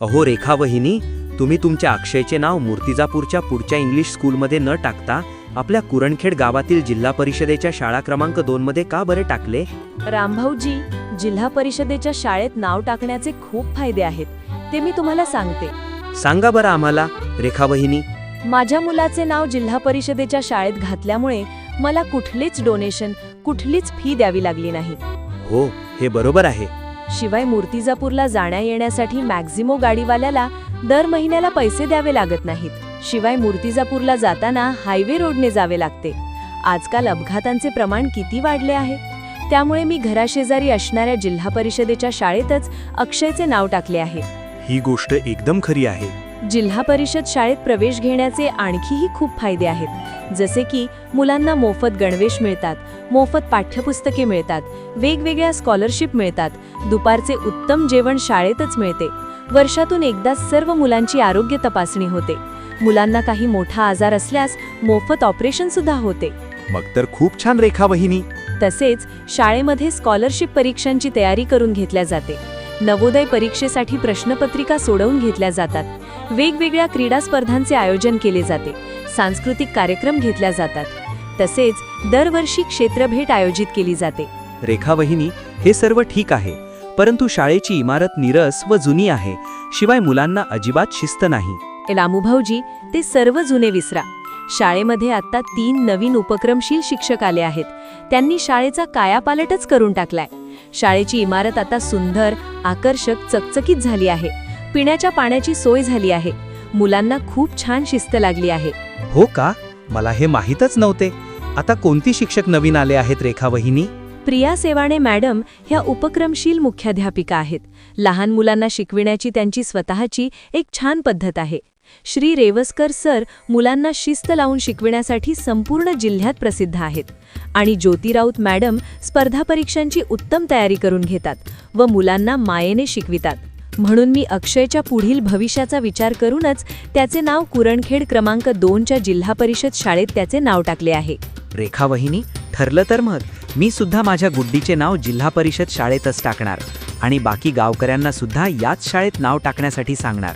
अहो रेखा वहिनी, तुम्ही तुमच्या अक्षयचे नाव मूर्तिजापूरच्या पुढच्या इंग्लिश स्कूलमध्ये न टाकता आपल्या कुरणखेड गावातील जिल्हा परिषदेच्या शाळा क्रमांक 2 मध्ये का बरे टाकले? रामभाऊजी, जिल्हा परिषदेच्या शाळेत नाव टाकण्याचे खूप फायदे आहेत, ते मी तुम्हाला सांगते. सांगा बरं आम्हाला रेखा वहिनी. माझ्या मुलाचे नाव जिल्हा परिषदेच्या शाळेत घातल्यामुळे मला कुठलीच डोनेशन, कुठलीच फी द्यावी लागली नाही. हो, हे बरोबर आहे. शिवाय मूर्तिजापूरला जाण्या येण्यासाठी मॅक्झिमो गाडीवाल्याला दर महिन्याला पैसे द्यावे लागत नाहीत. शिवाय मूर्तिजापूरला जाताना हायवे रोडने जावे लागते. आजकाल अपघातांचे प्रमाण किती वाढले आहे, त्यामुळे मी घराशेजारी असणाऱ्या जिल्हा परिषदेच्या शाळेतच अक्षयचे नाव टाकले आहे. ही गोष्ट एकदम खरी आहे. जिल्हा परिषद शाळेत प्रवेश घेण्याचे आणखीही खूप फायदे आहेत, जसे की मुलांना मोफत गणवेश मिळतात, मोफत पाठ्यपुस्तके मिळतात, वेगवेगळ्या स्कॉलरशिप मिळतात, दुपारचे उत्तम जेवण शाळेतच मिळते, वर्षातून एकदा सर्व मुलांची आरोग्य तपासणी होते, मुलांना काही मोठा आजार असल्यास मोफत ऑपरेशन सुद्धा होते. मग तर खूप छान रेखा वहिनी. तसेच शाळेमध्ये स्कॉलरशिप परीक्षांची तयारी करून घेतल्या जाते. नवोदय परीक्षेसाठी प्रश्नपत्रिका सोडवून घेतल्या जातात. वेगवेगळ्या क्रीडा स्पर्धांचे आयोजन केले जाते. सांस्कृतिक कार्यक्रम घेतल्या जातात. तसेच दरवर्षी क्षेत्रभेट आयोजित केली जाते. रेखा वहिनी, हे सर्व ठीक आहे, परंतु शाळेची इमारत नीरस व जुनी आहे. शिवाय मुलांना अजिबात शिस्त नाही. रामूभाऊजी, ते सर्व जुने विसरा. शाळेमध्ये आता 3 नवीन उपक्रमशील शिक्षक आले आहेत. त्यांनी शाळेचा कायापालटच करून टाकलाय. शाळेची इमारत आता सुंदर, आकर्षक, चकचकीत झाली आहे. पिण्याच्या पाण्याची सोय झाली आहे. मुलांना खूप छान शिस्त लागली आहे. हो का? मला हे माहीतच नव्हते. आता कोणती शिक्षक नवीन आले आहेत रेखा वहिनी? प्रिया सेवाणे मॅडम ह्या उपक्रमशील मुख्याध्यापिका आहेत. लहान मुलांना शिकविण्याची त्यांची स्वतःची एक छान पद्धत आहे. श्री रेवस्कर सर मुलांना शिस्त लावून शिकविण्यासाठी संपूर्ण जिल्ह्यात प्रसिद्ध आहेत. आणि ज्योती राऊत मॅडम स्पर्धा परीक्षांची उत्तम तयारी करून घेतात व मुलांना मायेने शिकवितात. म्हणून मी अक्षयच्या पुढील भविष्याचा विचार करूनच त्याचे नाव कुरणखेड क्रमांक 2च्या जिल्हा परिषद शाळेत त्याचे नाव टाकले आहे. रेखा वहिनी, ठरलं तर मग मी सुद्धा माझ्या गुड्डीचे नाव जिल्हा परिषद शाळेतच टाकणार आणि बाकी गावकऱ्यांना सुद्धा याच शाळेत नाव टाकण्यासाठी सांगणार.